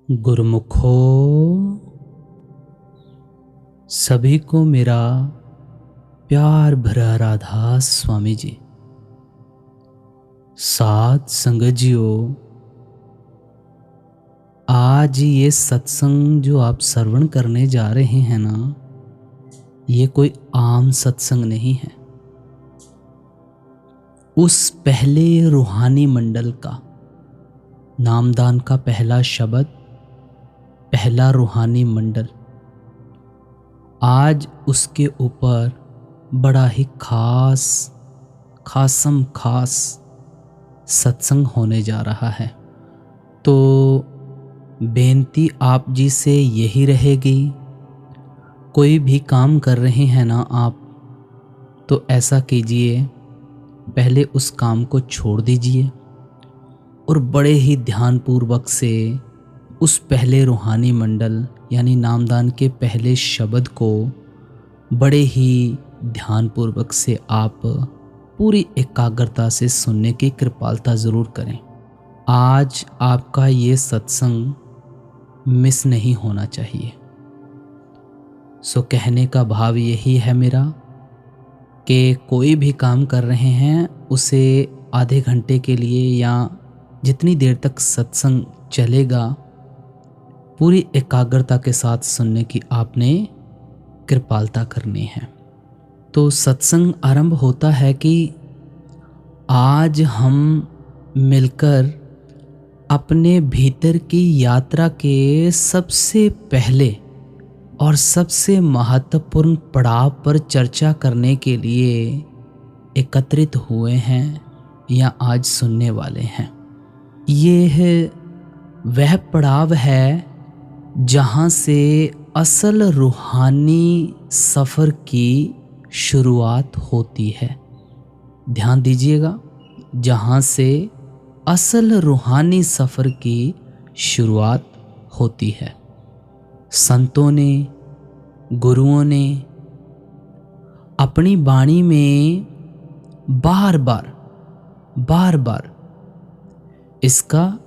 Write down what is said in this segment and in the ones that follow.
गुरुमुखो, सभी को मेरा प्यार भरा राधा स्वामी जी। साथ संगत आज ये सत्संग जो आप श्रवण करने जा रहे हैं ना, ये कोई आम सत्संग नहीं है। उस पहले रूहानी मंडल का नामदान का पहला शब्द, पहला रूहानी मंडल, आज उसके ऊपर बड़ा ही खास सत्संग होने जा रहा है। तो बेनती आप जी से यही रहेगी, कोई भी काम कर रहे हैं ना आप, तो ऐसा कीजिए, पहले उस काम को छोड़ दीजिए और बड़े ही ध्यानपूर्वक से उस पहले रूहानी मंडल यानी नामदान के पहले शब्द को बड़े ही ध्यानपूर्वक से आप पूरी एकाग्रता से सुनने की कृपालता ज़रूर करें। आज आपका ये सत्संग मिस नहीं होना चाहिए। सो कहने का भाव यही है मेरा कि कोई भी काम कर रहे हैं उसे आधे घंटे के लिए या जितनी देर तक सत्संग चलेगा पूरी एकाग्रता के साथ सुनने की आपने कृपालता करनी है। तो सत्संग आरंभ होता है कि आज हम मिलकर अपने भीतर की यात्रा के सबसे पहले और सबसे महत्वपूर्ण पड़ाव पर चर्चा करने के लिए एकत्रित हुए हैं या आज सुनने वाले हैं। ये है वह पड़ाव है जहाँ से असल रूहानी सफ़र की शुरुआत होती है। ध्यान दीजिएगा, जहाँ से असल रूहानी सफ़र की शुरुआत होती है। संतों ने, गुरुओं ने अपनी वाणी में बार बार इसका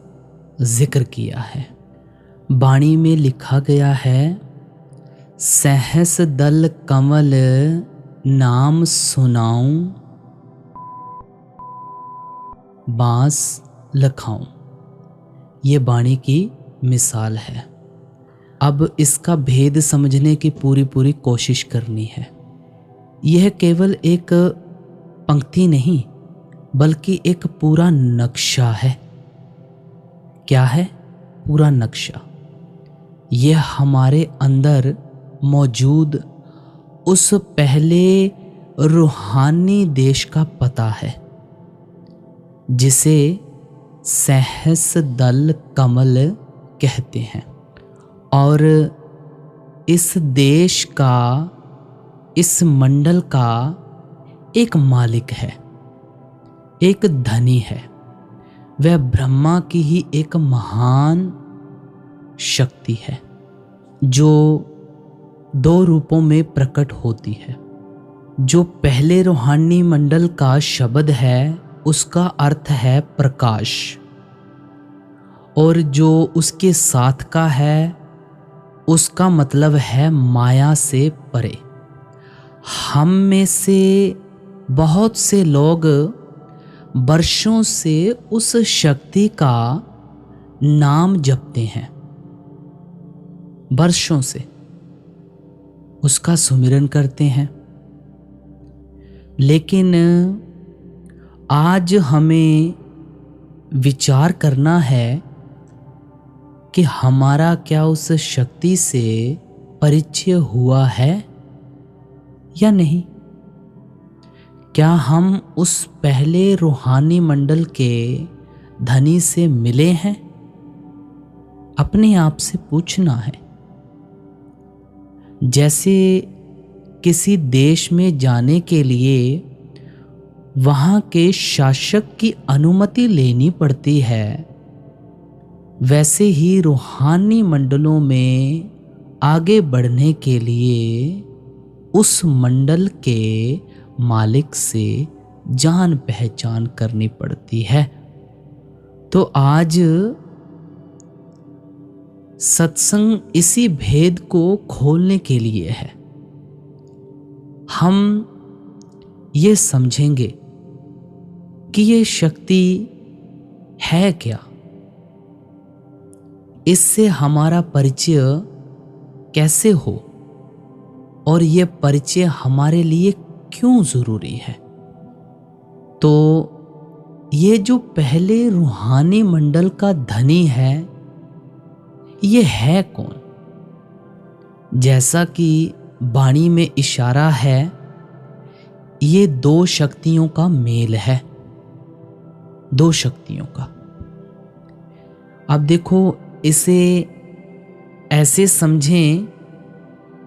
जिक्र किया है। वाणी में लिखा गया है, सहस दल कमल नाम सुनाऊं, बांस लखाऊं। ये वाणी की मिसाल है। अब इसका भेद समझने की पूरी कोशिश करनी है। यह केवल एक पंक्ति नहीं बल्कि एक पूरा नक्शा है। क्या है? पूरा नक्शा। यह हमारे अंदर मौजूद उस पहले रूहानी देश का पता है जिसे सहस दल कमल कहते हैं। और इस देश का, इस मंडल का एक मालिक है, एक धनी है। वह ब्रह्मा की ही एक महान शक्ति है जो दो रूपों में प्रकट होती है। जो पहले रूहानी मंडल का शब्द है उसका अर्थ है प्रकाश, और जो उसके साथ का है उसका मतलब है माया से परे। हम में से बहुत से लोग वर्षों से उस शक्ति का नाम जपते हैं, वर्षों से उसका सुमिरन करते हैं। लेकिन आज हमें विचार करना है कि हमारा क्या उस शक्ति से परिचय हुआ है या नहीं। क्या हम उस पहले रूहानी मंडल के धनी से मिले हैं? अपने आप से पूछना है। जैसे किसी देश में जाने के लिए वहाँ के शासक की अनुमति लेनी पड़ती है, वैसे ही रूहानी मंडलों में आगे बढ़ने के लिए उस मंडल के मालिक से जान पहचान करनी पड़ती है। तो आज सत्संग इसी भेद को खोलने के लिए है। हम ये समझेंगे कि ये शक्ति है क्या, इससे हमारा परिचय कैसे हो और ये परिचय हमारे लिए क्यों जरूरी है। तो ये जो पहले रूहानी मंडल का धनी है, ये है कौन? जैसा कि वाणी में इशारा है, ये दो शक्तियों का मेल है, दो शक्तियों का। अब देखो, इसे ऐसे समझें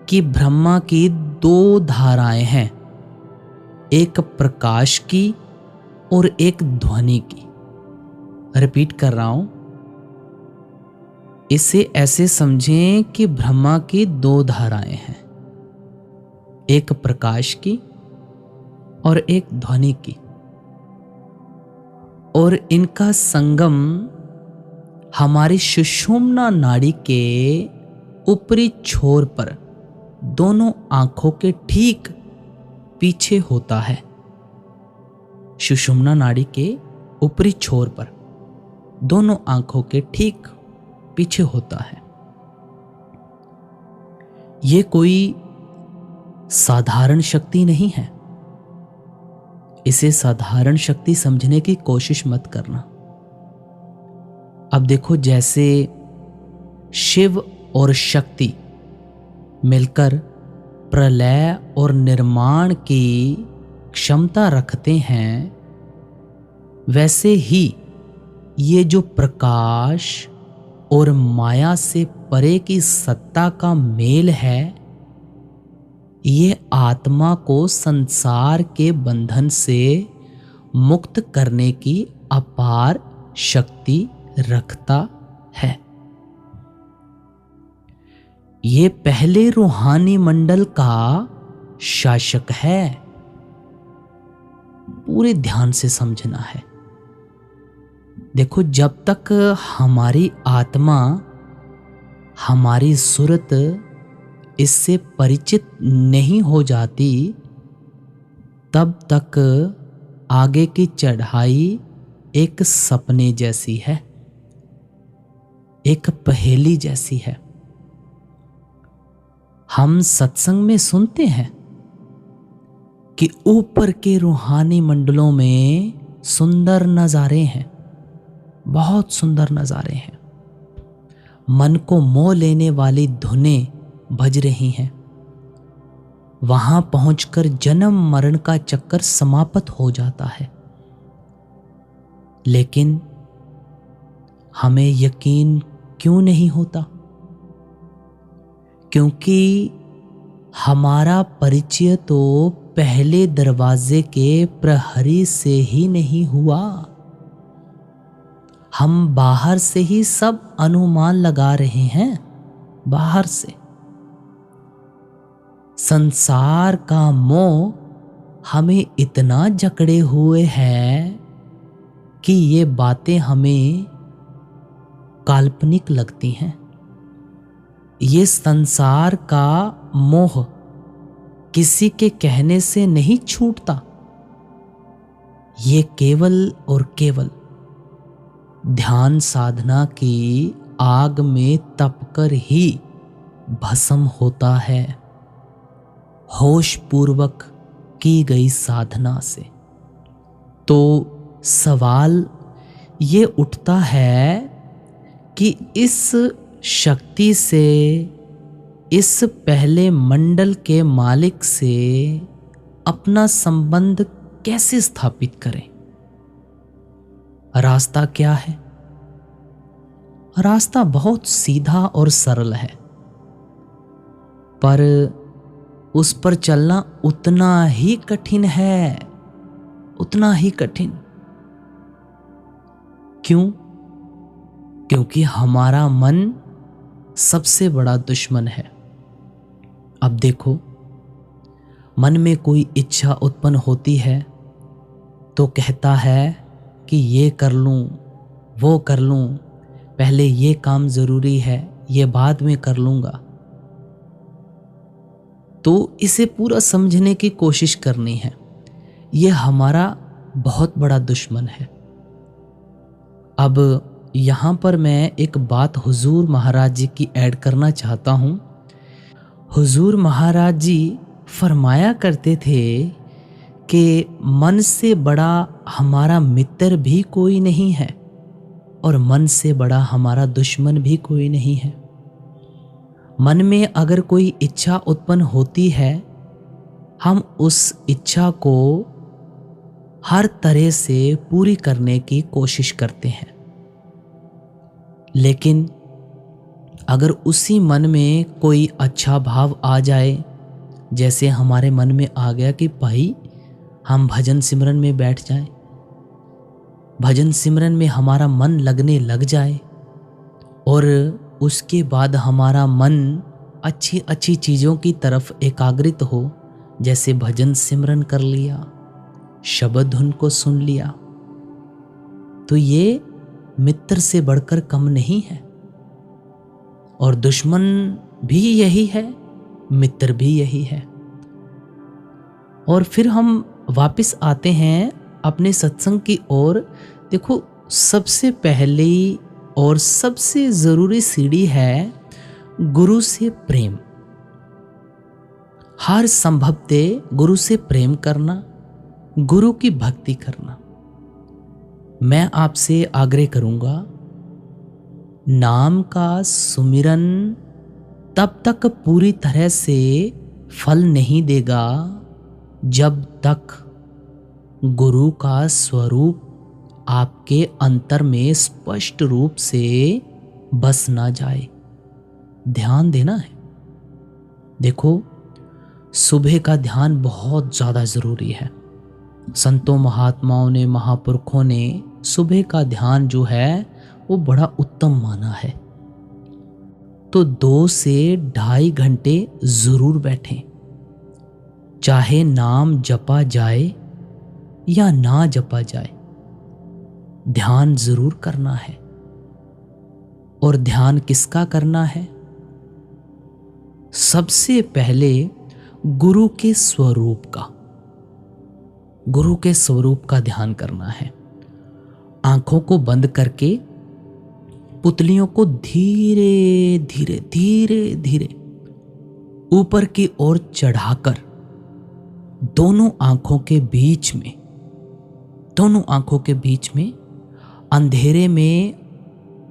कि ब्रह्मा की दो धाराएं हैं, एक प्रकाश की और एक ध्वनि की। रिपीट कर रहा हूं, इसे ऐसे समझें कि ब्रह्मा की दो धाराएं हैं, एक प्रकाश की और एक ध्वनि की, और इनका संगम हमारी सुषुम्ना नाड़ी के ऊपरी छोर पर दोनों आंखों के ठीक पीछे होता है। सुषुम्ना नाड़ी के ऊपरी छोर पर दोनों आंखों के ठीक पीछे होता है। ये कोई साधारण शक्ति नहीं है। इसे साधारण शक्ति समझने की कोशिश मत करना। अब देखो, जैसे शिव और शक्ति मिलकर प्रलय और निर्माण की क्षमता रखते हैं, वैसे ही ये जो प्रकाश और माया से परे की सत्ता का मेल है, ये आत्मा को संसार के बंधन से मुक्त करने की अपार शक्ति रखता है। ये पहले रूहानी मंडल का शासक है। पूरे ध्यान से समझना है। देखो, जब तक हमारी आत्मा, हमारी सुरत इससे परिचित नहीं हो जाती, तब तक आगे की चढ़ाई एक सपने जैसी है, एक पहेली जैसी है। हम सत्संग में सुनते हैं कि ऊपर के रूहानी मंडलों में सुंदर नज़ारे हैं, बहुत सुंदर नज़ारे हैं। मन को मोह लेने वाली धुनें बज रही हैं। वहां पहुंचकर जन्म मरण का चक्कर समाप्त हो जाता है। लेकिन हमें यकीन क्यों नहीं होता? क्योंकि हमारा परिचय तो पहले दरवाजे के प्रहरी से ही नहीं हुआ। हम बाहर से ही सब अनुमान लगा रहे हैं, बाहर से। संसार का मोह हमें इतना जकड़े हुए है कि ये बातें हमें काल्पनिक लगती हैं। ये संसार का मोह किसी के कहने से नहीं छूटता। ये केवल और केवल ध्यान साधना की आग में तपकर ही भस्म होता है, होश पूर्वक की गई साधना से। तो सवाल ये उठता है कि इस शक्ति से, इस पहले मंडल के मालिक से अपना संबंध कैसे स्थापित करें? रास्ता क्या है? रास्ता बहुत सीधा और सरल है, पर उस पर चलना उतना ही कठिन है, उतना ही कठिन। क्यों? क्योंकि हमारा मन सबसे बड़ा दुश्मन है। अब देखो, मन में कोई इच्छा उत्पन्न होती है तो कहता है कि ये कर लूं, वो कर लूं, पहले ये काम ज़रूरी है, ये बाद में कर लूँगा। तो इसे पूरा समझने की कोशिश करनी है। ये हमारा बहुत बड़ा दुश्मन है। अब यहाँ पर मैं एक बात हुजूर महाराज जी की ऐड करना चाहता हूँ। हुजूर महाराज जी फरमाया करते थे कि मन से बड़ा हमारा मित्र भी कोई नहीं है और मन से बड़ा हमारा दुश्मन भी कोई नहीं है। मन में अगर कोई इच्छा उत्पन्न होती है, हम उस इच्छा को हर तरह से पूरी करने की कोशिश करते हैं। लेकिन अगर उसी मन में कोई अच्छा भाव आ जाए, जैसे हमारे मन में आ गया कि भाई हम भजन सिमरन में बैठ जाएं, भजन सिमरन में हमारा मन लगने लग जाए और उसके बाद हमारा मन अच्छी अच्छी चीज़ों की तरफ एकाग्रित हो, जैसे भजन सिमरन कर लिया, शब्द धुन को सुन लिया, तो ये मित्र से बढ़कर कम नहीं है। और दुश्मन भी यही है, मित्र भी यही है। और फिर हम वापस आते हैं अपने सत्संग की ओर। देखो, सबसे पहली और सबसे ज़रूरी सीढ़ी है गुरु से प्रेम। हर संभवते गुरु से प्रेम करना, गुरु की भक्ति करना। मैं आपसे आग्रह करूंगा, नाम का सुमिरन तब तक पूरी तरह से फल नहीं देगा जब तक गुरु का स्वरूप आपके अंतर में स्पष्ट रूप से बस ना जाए। ध्यान देना है। देखो, सुबह का ध्यान बहुत ज़्यादा ज़रूरी है। संतों महात्माओं ने, महापुरुषों ने सुबह का ध्यान जो है वो बड़ा उत्तम माना है। तो 2 से 2.5 घंटे ज़रूर बैठें, चाहे नाम जपा जाए या ना जपा जाए, ध्यान ज़रूर करना है। और ध्यान किसका करना है? सबसे पहले गुरु के स्वरूप का, गुरु के स्वरूप का ध्यान करना है। आंखों को बंद करके पुतलियों को धीरे धीरे धीरे धीरे ऊपर की ओर चढ़ाकर दोनों आंखों के बीच में अंधेरे में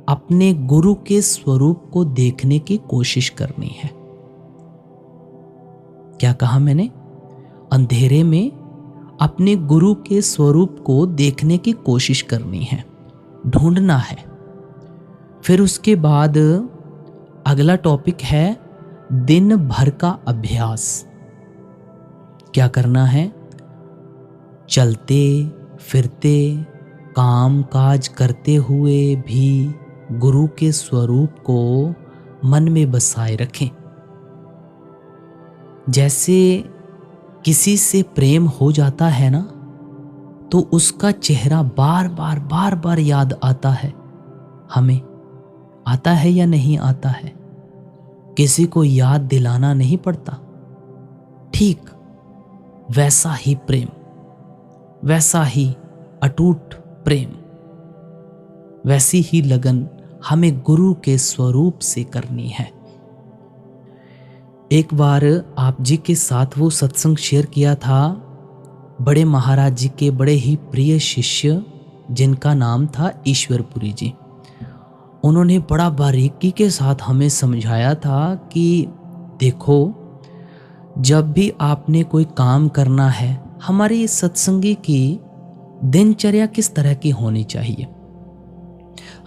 अपने गुरु के स्वरूप को देखने की कोशिश करनी है। क्या कहा मैंने? अंधेरे में अपने गुरु के स्वरूप को देखने की कोशिश करनी है, ढूंढना है। फिर उसके बाद अगला टॉपिक है दिन भर का अभ्यास। क्या करना है? चलते फिरते काम काज करते हुए भी गुरु के स्वरूप को मन में बसाए रखें। जैसे किसी से प्रेम हो जाता है ना, तो उसका चेहरा बार बार याद आता है। हमें आता है या नहीं आता है? किसी को याद दिलाना नहीं पड़ता। ठीक वैसा ही प्रेम, वैसा ही अटूट प्रेम, वैसी ही लगन हमें गुरु के स्वरूप से करनी है। एक बार आप जी के साथ वो सत्संग शेयर किया था, बड़े महाराज जी के बड़े ही प्रिय शिष्य जिनका नाम था ईश्वरपुरी जी। उन्होंने बड़ा बारीकी के साथ हमें समझाया था कि देखो, जब भी आपने कोई काम करना है, हमारी सत्संगी की दिनचर्या किस तरह की होनी चाहिए।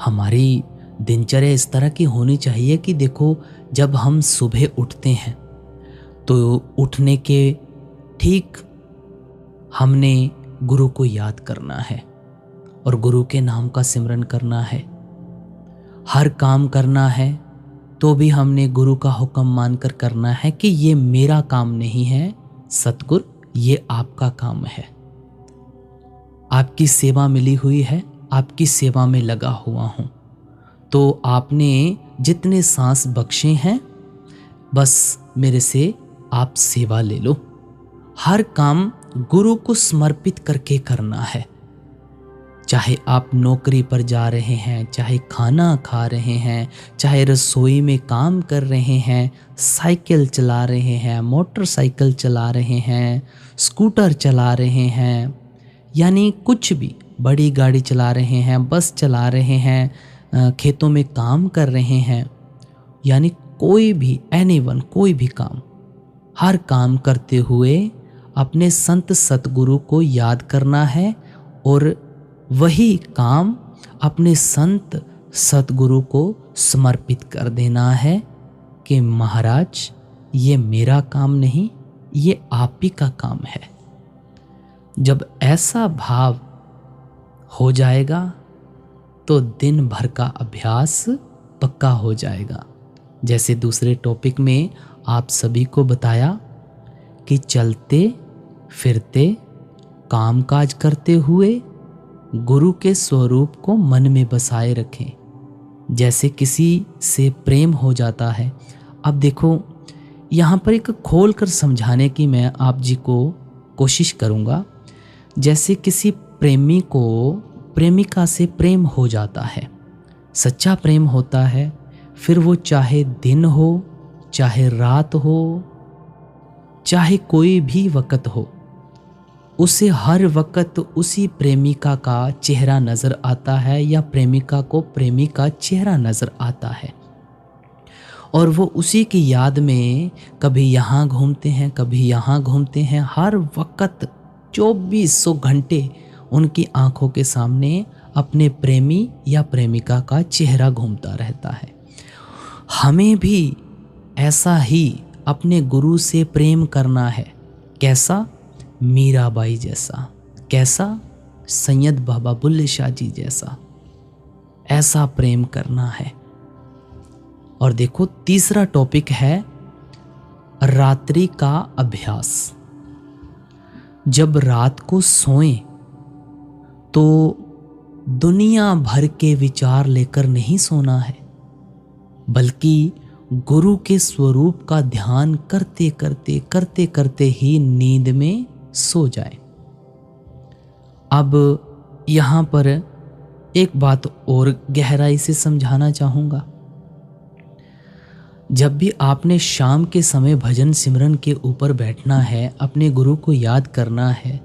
हमारी दिनचर्या इस तरह की होनी चाहिए कि देखो, जब हम सुबह उठते हैं तो उठने के ठीक हमने गुरु को याद करना है और गुरु के नाम का सिमरन करना है। हर काम करना है तो भी हमने गुरु का हुक्म मानकर करना है कि ये मेरा काम नहीं है सतगुरु, ये आपका काम है। आपकी सेवा मिली हुई है, आपकी सेवा में लगा हुआ हूँ। तो आपने जितने सांस बख्शे हैं बस मेरे से आप सेवा ले लो। हर काम गुरु को समर्पित करके करना है। चाहे आप नौकरी पर जा रहे हैं, चाहे खाना खा रहे हैं, चाहे रसोई में काम कर रहे हैं, साइकिल चला रहे हैं, मोटरसाइकिल चला रहे हैं, स्कूटर चला रहे हैं, यानी कुछ भी, बड़ी गाड़ी चला रहे हैं, बस चला रहे हैं, खेतों में काम कर रहे हैं, यानी कोई भी एनीवन, कोई भी काम, हर काम करते हुए अपने संत सतगुरु को याद करना है और वही काम अपने संत सतगुरु को समर्पित कर देना है कि महाराज ये मेरा काम नहीं, ये आप ही का काम है। जब ऐसा भाव हो जाएगा तो दिन भर का अभ्यास पक्का हो जाएगा। जैसे दूसरे टॉपिक में आप सभी को बताया कि चलते फिरते कामकाज करते हुए गुरु के स्वरूप को मन में बसाए रखें। जैसे किसी से प्रेम हो जाता है। अब देखो यहाँ पर एक खोल कर समझाने की मैं आप जी को कोशिश करूँगा। जैसे किसी प्रेमी को प्रेमिका से प्रेम हो जाता है, सच्चा प्रेम होता है, फिर वो चाहे दिन हो, चाहे रात हो, चाहे कोई भी वक़्त हो, उसे हर वक़्त उसी प्रेमिका का चेहरा नज़र आता है या प्रेमिका को प्रेमी का चेहरा नज़र आता है और वो उसी की याद में कभी यहाँ घूमते हैं, कभी यहाँ घूमते हैं। हर वक़्त 2400 घंटे उनकी आँखों के सामने अपने प्रेमी या प्रेमिका का चेहरा घूमता रहता है। हमें भी ऐसा ही अपने गुरु से प्रेम करना है। कैसा? मीराबाई जैसा। कैसा? सैयद बाबा बुल्ले शाह जी जैसा। ऐसा प्रेम करना है। और देखो तीसरा टॉपिक है रात्रि का अभ्यास। जब रात को सोएं तो दुनिया भर के विचार लेकर नहीं सोना है, बल्कि गुरु के स्वरूप का ध्यान करते करते ही नींद में सो जाए। अब यहाँ पर एक बात और गहराई से समझाना चाहूँगा। जब भी आपने शाम के समय भजन सिमरन के ऊपर बैठना है, अपने गुरु को याद करना है,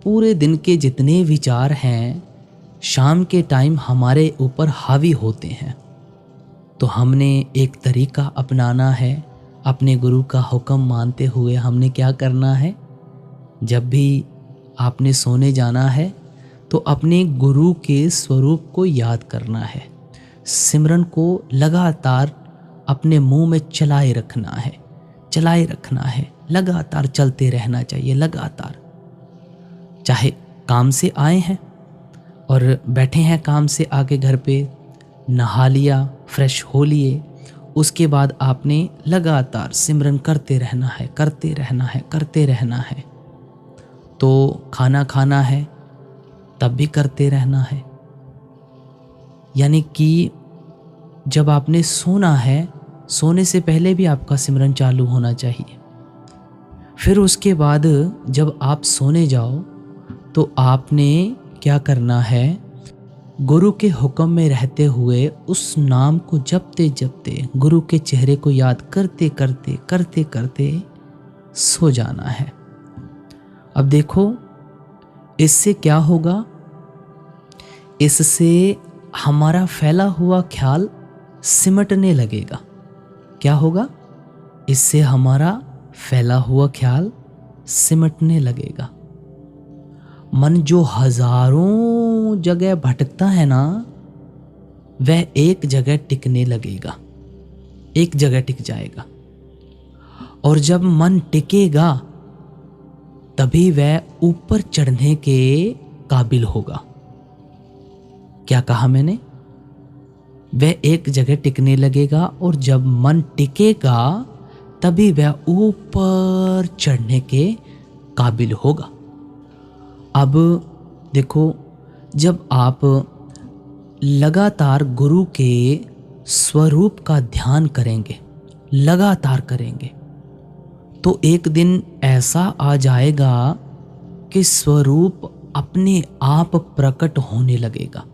पूरे दिन के जितने विचार हैं शाम के टाइम हमारे ऊपर हावी होते हैं, तो हमने एक तरीका अपनाना है। अपने गुरु का हुक्म मानते हुए हमने क्या करना है, जब भी आपने सोने जाना है तो अपने गुरु के स्वरूप को याद करना है। सिमरन को लगातार अपने मुंह में चलाए रखना है, लगातार चलते रहना चाहिए। लगातार, चाहे काम से आए हैं और बैठे हैं काम से आके घर पे, नहा लिया, फ्रेश हो लिए, उसके बाद आपने लगातार सिमरन करते रहना है। तो खाना खाना है तब भी करते रहना है। यानी कि जब आपने सोना है, सोने से पहले भी आपका सिमरन चालू होना चाहिए। फिर उसके बाद जब आप सोने जाओ तो आपने क्या करना है, गुरु के हुक्म में रहते हुए उस नाम को जपते गुरु के चेहरे को याद करते सो जाना है। अब देखो इससे क्या होगा, इससे हमारा फैला हुआ ख्याल सिमटने लगेगा। क्या होगा? इससे हमारा फैला हुआ ख्याल सिमटने लगेगा। मन जो हजारों जगह भटकता है ना, वह एक जगह टिकने लगेगा, एक जगह टिक जाएगा। और जब मन टिकेगा तभी वह ऊपर चढ़ने के काबिल होगा। क्या कहा मैंने? वह एक जगह टिकने लगेगा और जब मन टिकेगा तभी वह ऊपर चढ़ने के काबिल होगा। अब देखो, जब आप लगातार गुरु के स्वरूप का ध्यान करेंगे, लगातार करेंगे, तो एक दिन ऐसा आ जाएगा कि स्वरूप अपने आप प्रकट होने लगेगा,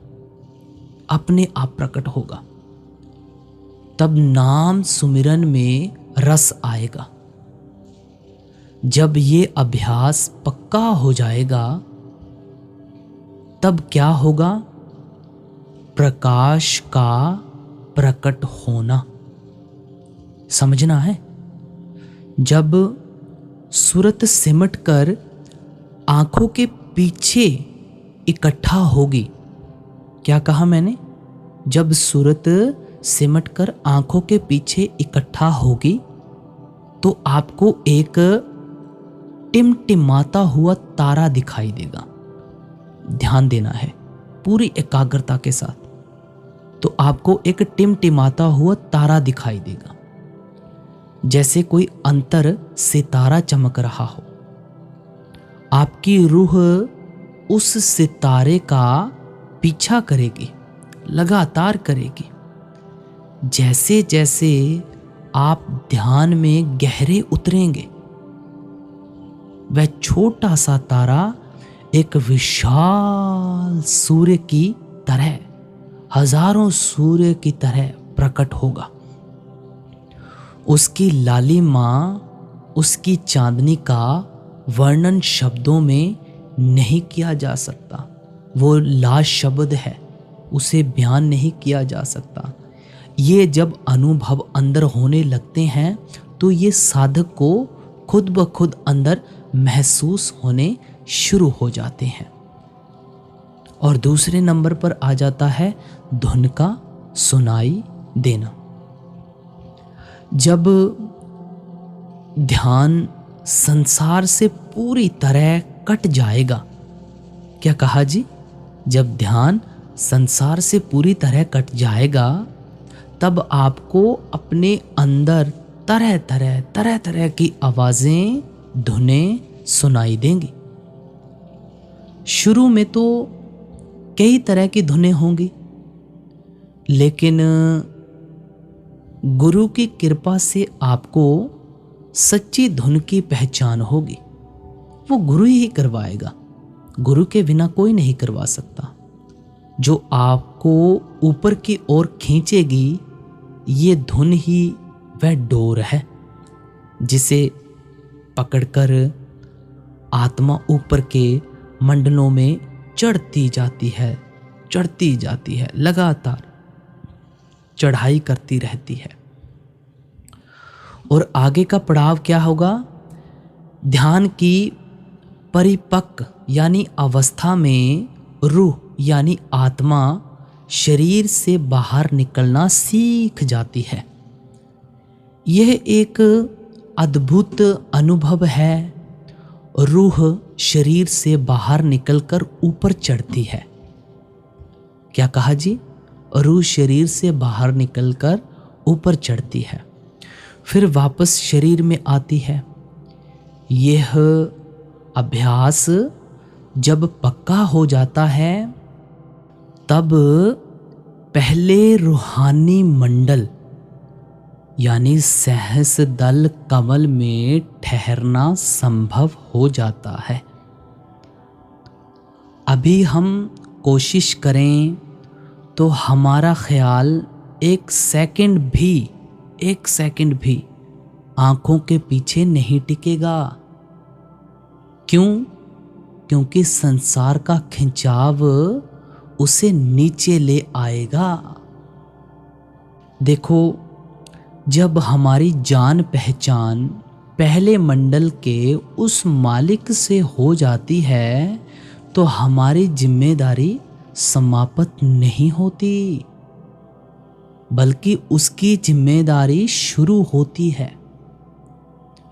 अपने आप प्रकट होगा। तब नाम सुमिरन में रस आएगा। जब ये अभ्यास पक्का हो जाएगा, तब क्या होगा? प्रकाश का प्रकट होना। समझना है। जब सूरत सिमट कर आंखों के पीछे इकट्ठा होगी, क्या कहा मैंने? जब सूरत सिमट कर आंखों के पीछे इकट्ठा होगी तो आपको एक टिमटिमाता हुआ तारा दिखाई देगा। ध्यान देना है पूरी एकाग्रता के साथ। तो आपको एक टिमटिमाता हुआ तारा दिखाई देगा, जैसे कोई अंतर सितारा चमक रहा हो। आपकी रूह उस सितारे का पीछा करेगी, लगातार करेगी। जैसे जैसे आप ध्यान में गहरे उतरेंगे, वह छोटा सा तारा एक विशाल सूर्य की तरह, हजारों सूर्य की तरह प्रकट होगा। उसकी लालिमा, उसकी चांदनी का वर्णन शब्दों में नहीं किया जा सकता। वो लाशब्द है, उसे बयान नहीं किया जा सकता। ये जब अनुभव अंदर होने लगते हैं तो ये साधक को खुद ब खुद अंदर महसूस होने शुरू हो जाते हैं। और दूसरे नंबर पर आ जाता है धुन का सुनाई देना। जब ध्यान संसार से पूरी तरह कट जाएगा, क्या कहा जी? जब ध्यान संसार से पूरी तरह कट जाएगा, तब आपको अपने अंदर तरह तरह की आवाजें, धुनें सुनाई देंगी। शुरू में तो कई तरह की धुनें होंगी, लेकिन गुरु की कृपा से आपको सच्ची धुन की पहचान होगी। वो गुरु ही करवाएगा, गुरु के बिना कोई नहीं करवा सकता। जो आपको ऊपर की ओर खींचेगी, ये धुन ही वह डोर है जिसे पकड़कर आत्मा ऊपर के मंडलों में चढ़ती जाती है, लगातार चढ़ाई करती रहती है। और आगे का पड़ाव क्या होगा? ध्यान की परिपक्व यानी अवस्था में रूह यानी आत्मा शरीर से बाहर निकलना सीख जाती है। यह एक अद्भुत अनुभव है। रूह शरीर से बाहर निकलकर ऊपर चढ़ती है। क्या कहा जी? रूह शरीर से बाहर निकलकर ऊपर चढ़ती है, फिर वापस शरीर में आती है। यह अभ्यास जब पक्का हो जाता है, तब पहले रूहानी मंडल यानी सहस दल कमल में ठहरना संभव हो जाता है। अभी हम कोशिश करें तो हमारा ख्याल एक सेकंड भी आंखों के पीछे नहीं टिकेगा। क्यों? क्योंकि संसार का खिंचाव उसे नीचे ले आएगा। देखो, जब हमारी जान पहचान पहले मंडल के उस मालिक से हो जाती है, तो हमारी जिम्मेदारी समाप्त नहीं होती, बल्कि उसकी जिम्मेदारी शुरू होती है।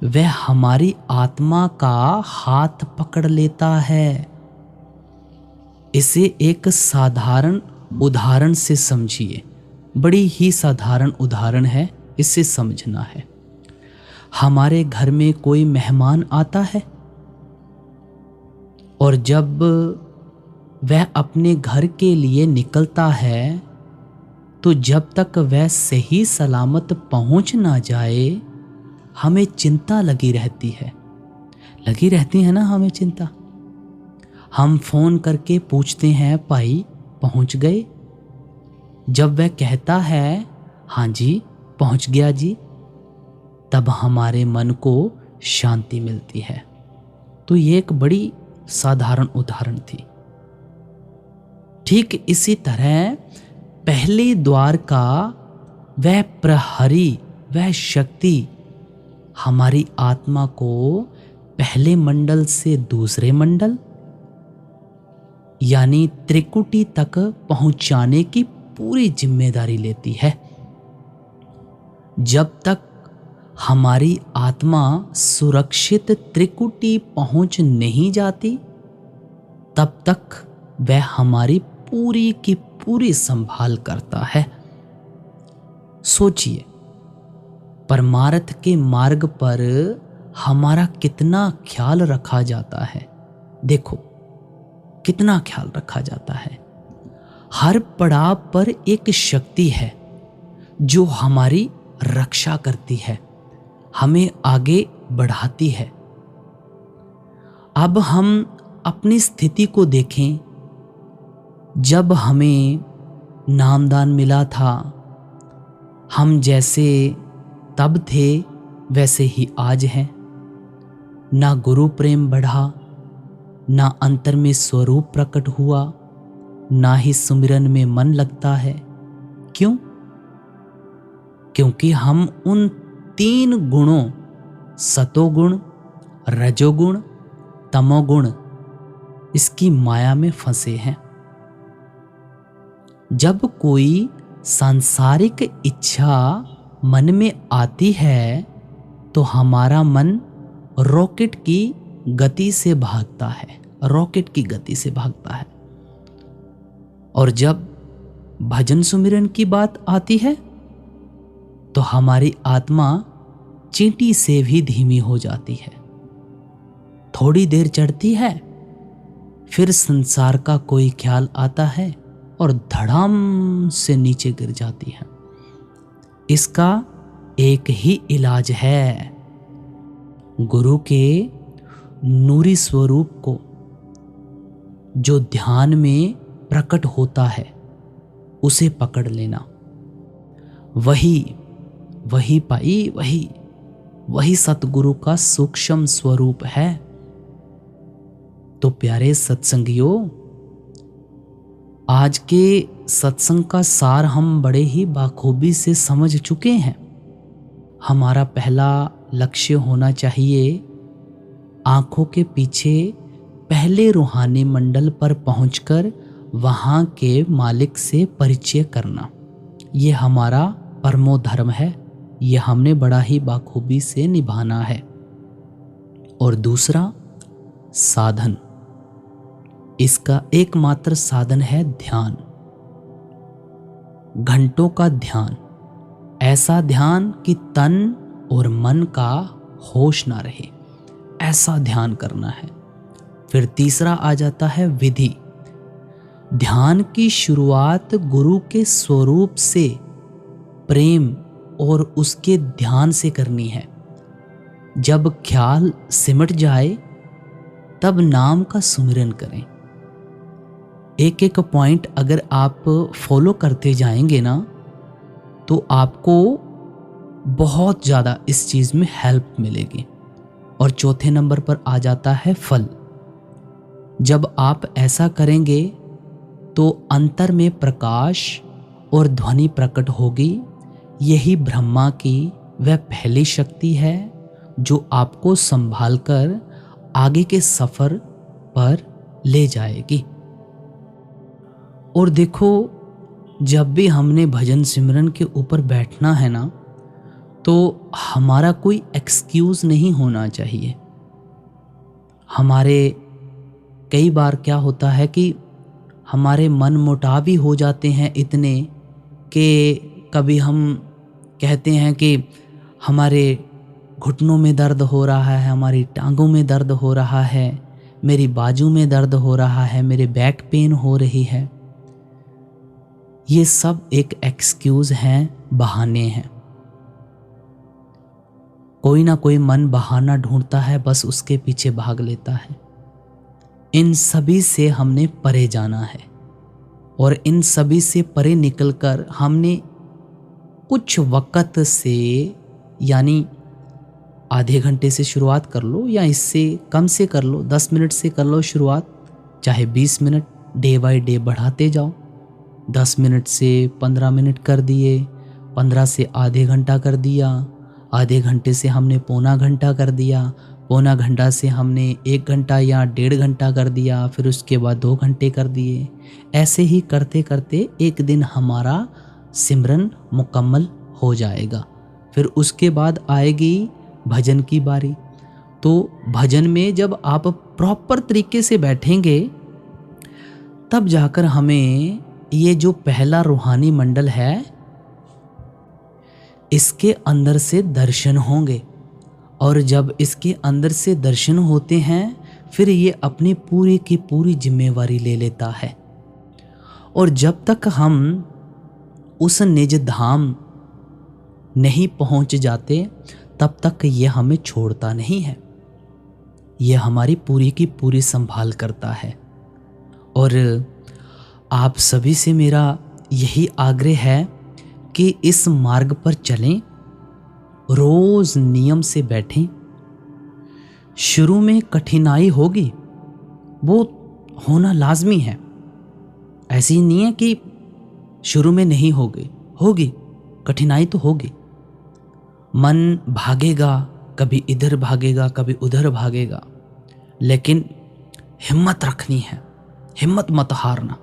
वह हमारी आत्मा का हाथ पकड़ लेता है। इसे एक साधारण उदाहरण से समझिए, बड़ी ही साधारण उदाहरण है, इसे समझना है। हमारे घर में कोई मेहमान आता है और जब वह अपने घर के लिए निकलता है, तो जब तक वह सही सलामत पहुंच ना जाए हमें चिंता लगी रहती है। लगी रहती है ना हमें चिंता। हम फोन करके पूछते हैं भाई पहुंच गए। जब वह कहता है हाँ जी पहुंच गया जी, तब हमारे मन को शांति मिलती है। तो ये एक बड़ी साधारण उदाहरण थी। ठीक इसी तरह पहले द्वार का वह प्रहरी, वह शक्ति हमारी आत्मा को पहले मंडल से दूसरे मंडल यानी त्रिकुटी तक पहुंचाने की पूरी जिम्मेदारी लेती है। जब तक हमारी आत्मा सुरक्षित त्रिकुटी पहुंच नहीं जाती तब तक वह हमारी पूरी की पूरी संभाल करता है। सोचिए, परमार्थ के मार्ग पर हमारा कितना ख्याल रखा जाता है। देखो कितना ख्याल रखा जाता है। हर पड़ाव पर एक शक्ति है जो हमारी रक्षा करती है, हमें आगे बढ़ाती है। अब हम अपनी स्थिति को देखें। जब हमें नामदान मिला था, हम जैसे तब थे वैसे ही आज हैं। ना गुरु प्रेम बढ़ा, ना अंतर में स्वरूप प्रकट हुआ, ना ही सुमिरन में मन लगता है। क्यों? क्योंकि हम उन 3 गुणों सतोगुण, रजोगुण, तमोगुण इसकी माया में फंसे हैं। जब कोई सांसारिक इच्छा मन में आती है तो हमारा मन रॉकेट की गति से भागता है, रॉकेट की गति से भागता है। और जब भजन सुमिरन की बात आती है तो हमारी आत्मा चींटी से भी धीमी हो जाती है। थोड़ी देर चढ़ती है, फिर संसार का कोई ख्याल आता है और धड़ाम से नीचे गिर जाती है। इसका एक ही इलाज है, गुरु के नूरी स्वरूप को जो ध्यान में प्रकट होता है उसे पकड़ लेना। वही पाई, वही सतगुरु का सूक्ष्म स्वरूप है। तो प्यारे सत्संगियों, आज के सत्संग का सार हम बड़े ही बाखूबी से समझ चुके हैं। हमारा पहला लक्ष्य होना चाहिए आंखों के पीछे पहले रूहानी मंडल पर पहुंचकर वहां के मालिक से परिचय करना। ये हमारा परमो धर्म है, ये हमने बड़ा ही बाखूबी से निभाना है। और दूसरा साधन, इसका एकमात्र साधन है ध्यान। घंटों का ध्यान, ऐसा ध्यान कि तन और मन का होश ना रहे, ऐसा ध्यान करना है। फिर तीसरा आ जाता है विधि। ध्यान की शुरुआत गुरु के स्वरूप से, प्रेम और उसके ध्यान से करनी है। जब ख्याल सिमट जाए तब नाम का सुमिरन करें। एक एक पॉइंट अगर आप फॉलो करते जाएंगे ना तो आपको बहुत ज़्यादा इस चीज़ में हेल्प मिलेगी। और चौथे नंबर पर आ जाता है फल। जब आप ऐसा करेंगे तो अंतर में प्रकाश और ध्वनि प्रकट होगी। यही ब्रह्मा की वह पहली शक्ति है जो आपको संभाल कर आगे के सफ़र पर ले जाएगी। और देखो, जब भी हमने भजन सिमरन के ऊपर बैठना है ना तो हमारा कोई एक्सक्यूज़ नहीं होना चाहिए। हमारे कई बार क्या होता है कि हमारे मन मुटावी हो जाते हैं इतने कि कभी हम कहते हैं कि हमारे घुटनों में दर्द हो रहा है, हमारी टांगों में दर्द हो रहा है, मेरी बाजू में दर्द हो रहा है, मेरे बैक पेन हो रही है। ये सब एक एक्सक्यूज़ हैं, बहाने हैं। कोई ना कोई मन बहाना ढूंढता है, बस उसके पीछे भाग लेता है। इन सभी से हमने परे जाना है और इन सभी से परे निकलकर हमने कुछ वक़्त से, यानी आधे घंटे से शुरुआत कर लो या इससे कम से कर लो, 10 मिनट से कर लो शुरुआत, चाहे 20 मिनट, डे बाय डे बढ़ाते जाओ। 10 मिनट से 15 मिनट कर दिए, 15 से आधे घंटा कर दिया, आधे घंटे से हमने पौना घंटा कर दिया, पौना घंटा से हमने 1 घंटा या 1.5 घंटा कर दिया, फिर उसके बाद 2 घंटे कर दिए। ऐसे ही करते करते एक दिन हमारा सिमरन मुकम्मल हो जाएगा। फिर उसके बाद आएगी भजन की बारी। तो भजन में जब आप प्रॉपर तरीके से बैठेंगे तब जाकर हमें ये जो पहला रूहानी मंडल है इसके अंदर से दर्शन होंगे, और जब इसके अंदर से दर्शन होते हैं फिर ये अपनी पूरी की पूरी जिम्मेवारी ले लेता है। और जब तक हम उस निज धाम नहीं पहुंच जाते तब तक ये हमें छोड़ता नहीं है। ये हमारी पूरी की पूरी संभाल करता है। और आप सभी से मेरा यही आग्रह है कि इस मार्ग पर चलें, रोज नियम से बैठें। शुरू में कठिनाई होगी, वो होना लाजमी है। ऐसी नहीं है कि शुरू में नहीं होगी, कठिनाई तो होगी। मन भागेगा, कभी इधर भागेगा, कभी उधर भागेगा, लेकिन हिम्मत रखनी है, हिम्मत मत हारना।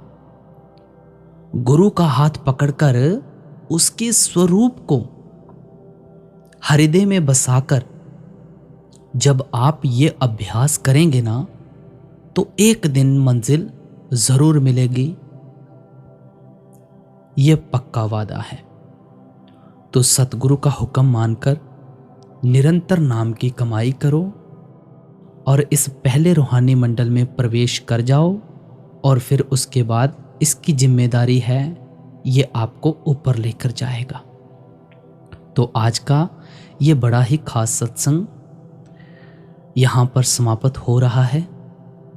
गुरु का हाथ पकड़कर उसके स्वरूप को हृदय में बसाकर जब आप ये अभ्यास करेंगे ना, तो एक दिन मंजिल जरूर मिलेगी, ये पक्का वादा है। तो सतगुरु का हुक्म मानकर निरंतर नाम की कमाई करो और इस पहले रूहानी मंडल में प्रवेश कर जाओ, और फिर उसके बाद इसकी जिम्मेदारी है, ये आपको ऊपर लेकर जाएगा। तो आज का ये बड़ा ही खास सत्संग यहाँ पर समाप्त हो रहा है।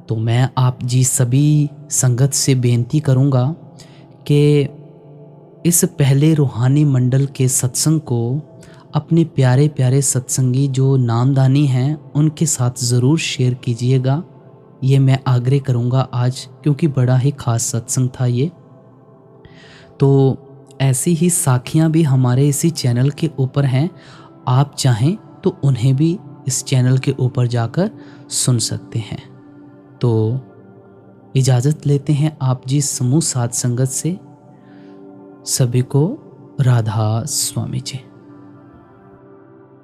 तो मैं आप जी सभी संगत से बेनती करूँगा कि इस पहले रूहानी मंडल के सत्संग को अपने प्यारे प्यारे सत्संगी जो नामदानी हैं उनके साथ ज़रूर शेयर कीजिएगा। ये मैं आग्रह करूँगा आज, क्योंकि बड़ा ही खास सत्संग था ये। तो ऐसी ही साखियाँ भी हमारे इसी चैनल के ऊपर हैं, आप चाहें तो उन्हें भी इस चैनल के ऊपर जाकर सुन सकते हैं। तो इजाज़त लेते हैं आप जी समूह साध संगत से। सभी को राधा स्वामी जी।